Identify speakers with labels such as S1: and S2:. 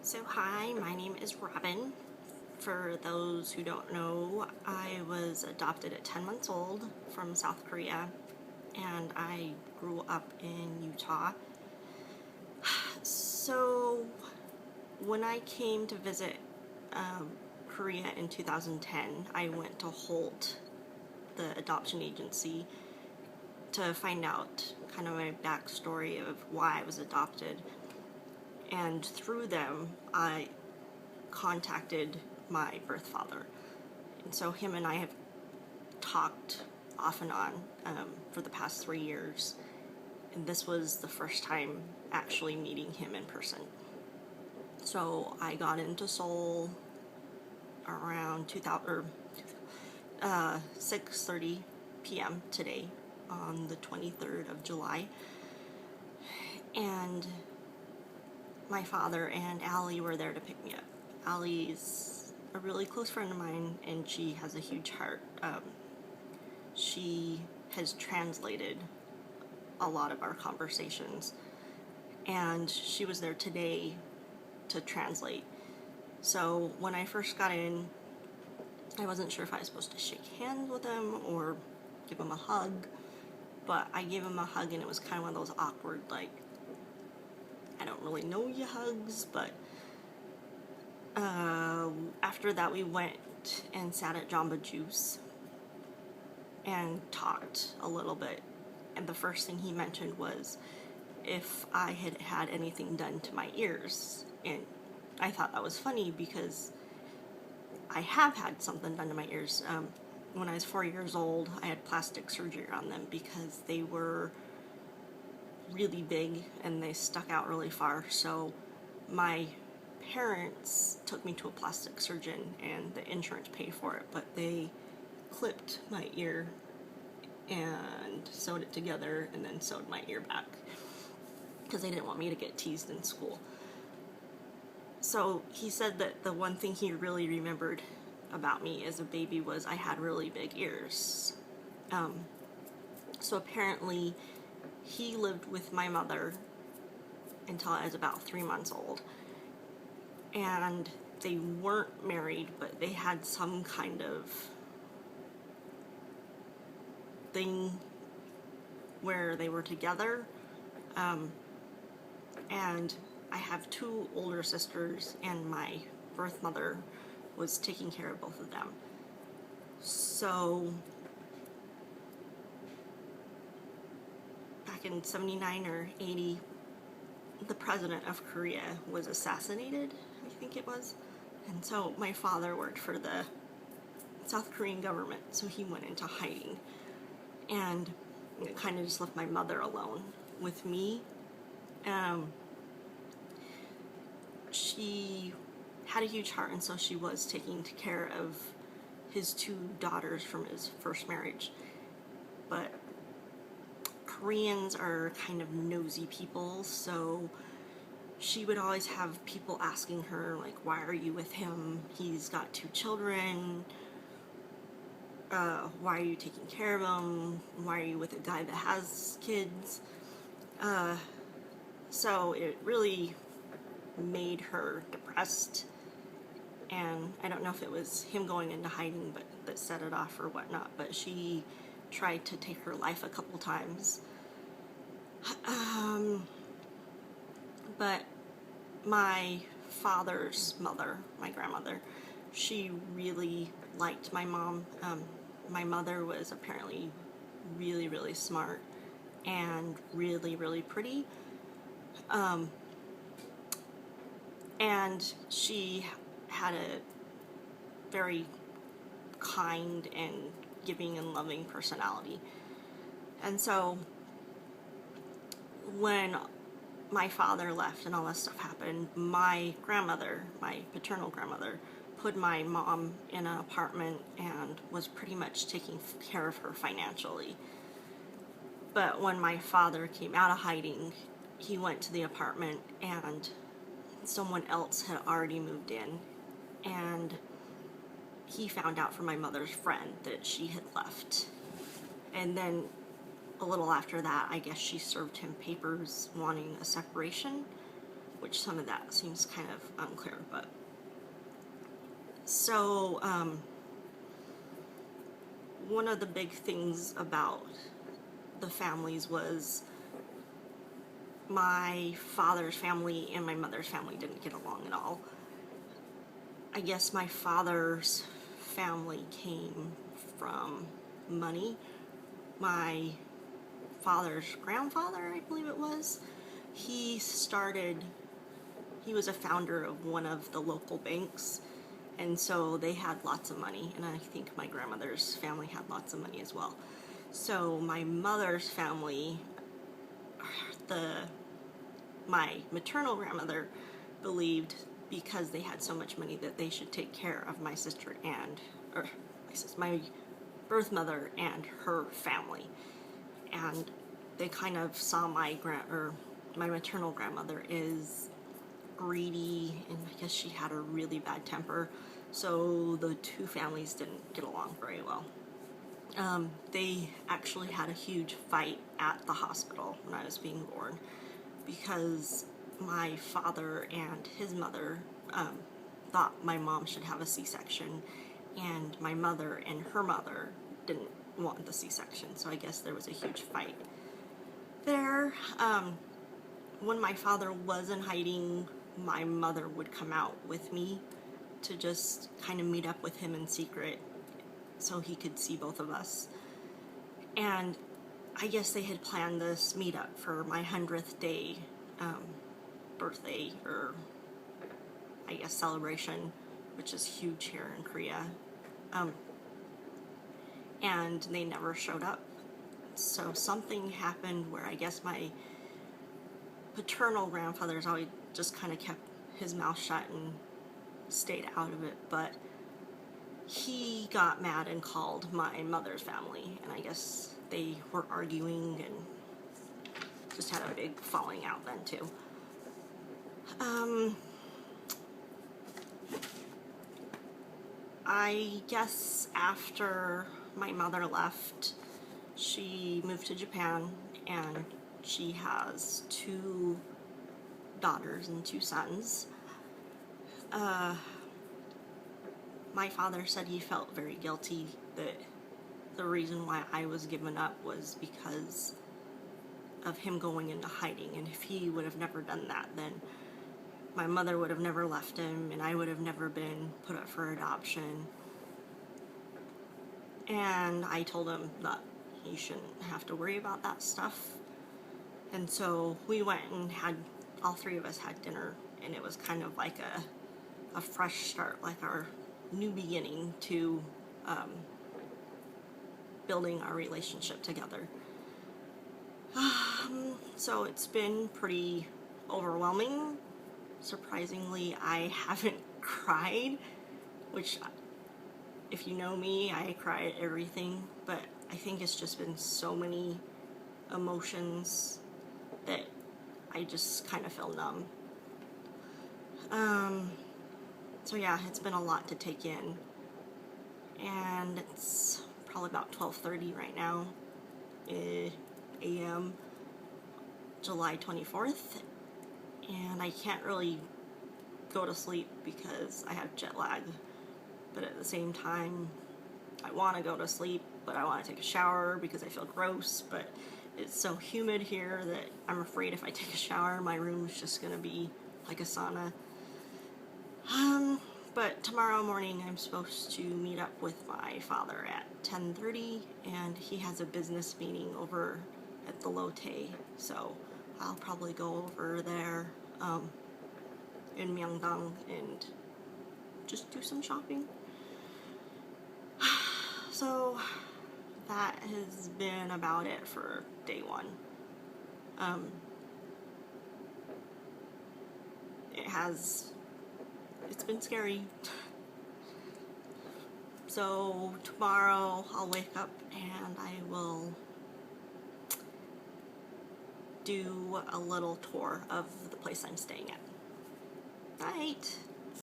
S1: So hi, my name is Robin. For those who don't know, I was adopted at 10 months old from South Korea, and I grew up in Utah. So when I came to visit Korea in 2010, I went to Holt, the adoption agency, to find out kind of my backstory of why I was adopted. And through them, I contacted my birth father. And so him and I have talked off and on for the past 3 years. And this was the first time actually meeting him in person. So I got into Seoul around 6:30 p.m. today on the 23rd of July. And my father and Allie were there to pick me up. Allie's a really close friend of mine, and she has a huge heart. She has translated a lot of our conversations, and she was there today to translate. So when I first got in, I wasn't sure if I was supposed to shake hands with him or give him a hug, but I gave him a hug, and it was kind of one of those awkward, like, I don't really know you hugs, but after that we went and sat at Jamba Juice and talked a little bit, and the first thing he mentioned was if I had had anything done to my ears, and I thought that was funny because I have had something done to my ears. When I was 4 years old, I had plastic surgery on them because they were really big and they stuck out really far. So my parents took me to a plastic surgeon and the insurance paid for it, but they clipped my ear and sewed it together and then sewed my ear back because they didn't want me to get teased in school. So he said that the one thing he really remembered about me as a baby was I had really big ears. So apparently he lived with my mother until I was about 3 months old. And they weren't married, but they had some kind of thing where they were together. And I have two older sisters, and my birth mother was taking care of both of them. So back in 79 or 80, the president of Korea was assassinated, I think it was. And so my father worked for the South Korean government, so he went into hiding. And it kind of just left my mother alone with me. She had a huge heart, and so she was taking care of his two daughters from his first marriage. But Koreans are kind of nosy people, so she would always have people asking her, like, why are you with him? He's got two children. Why are you taking care of him? Why are you with a guy that has kids? So it really made her depressed, and I don't know if it was him going into hiding but that set it off or whatnot, but she tried to take her life a couple times. But my father's mother, my grandmother, she really liked my mom. My mother was apparently really, really smart and really, really pretty. And she had a very kind and giving and loving personality. And so when my father left and all this stuff happened, my grandmother, my paternal grandmother, put my mom in an apartment and was pretty much taking care of her financially. But when my father came out of hiding, he went to the apartment and someone else had already moved in, and he found out from my mother's friend that she had left. And then a little after that, I guess she served him papers wanting a separation. which some of that seems kind of unclear, but so one of the big things about the families was my father's family and my mother's family didn't get along at all. I guess my father's family came from money. My father's grandfather, I believe it was, he was a founder of one of the local banks, and so they had lots of money, and I think my grandmother's family had lots of money as well. So my mother's family, my maternal grandmother believed because they had so much money that they should take care of my sister and, my birth mother and her family. And they kind of saw my maternal grandmother is greedy, and I guess she had a really bad temper, so the two families didn't get along very well. They actually had a huge fight at the hospital when I was being born because my father and his mother thought my mom should have a C-section, and my mother and her mother didn't want the C-section, so I guess there was a huge fight there. When my father was in hiding, my mother would come out with me to just kind of meet up with him in secret so he could see both of us. And I guess they had planned this meetup for my 100th day birthday, or I guess celebration, which is huge here in Korea. And they never showed up. So something happened where I guess my paternal grandfather's always just kind of kept his mouth shut and stayed out of it, but he got mad and called my mother's family, and I guess they were arguing and just had a big falling out then too. I guess after my mother left, she moved to Japan, and she has 2 daughters and 2 sons. My father said he felt very guilty that the reason why I was given up was because of him going into hiding, and if he would have never done that, then my mother would have never left him, and I would have never been put up for adoption. And I told him that he shouldn't have to worry about that stuff. And so we went and all 3 of us had dinner, and it was kind of like a fresh start, like our new beginning to building our relationship together. So it's been pretty overwhelming. Surprisingly, I haven't cried, which, if you know me, I cry at everything, but I think it's just been so many emotions that I just kind of feel numb. So yeah, it's been a lot to take in, and it's probably about 12:30 right now, a.m., July 24th, and I can't really go to sleep because I have jet lag, but at the same time, I want to go to sleep, but I want to take a shower because I feel gross, but it's so humid here that I'm afraid if I take a shower, my room's just going to be like a sauna. But tomorrow morning I'm supposed to meet up with my father at 10:30, and he has a business meeting over at the Lotte, so I'll probably go over there in Myeongdong and just do some shopping. So that has been about it for day 1. It's been scary. So tomorrow I'll wake up and I will do a little tour of the place I'm staying at. Night.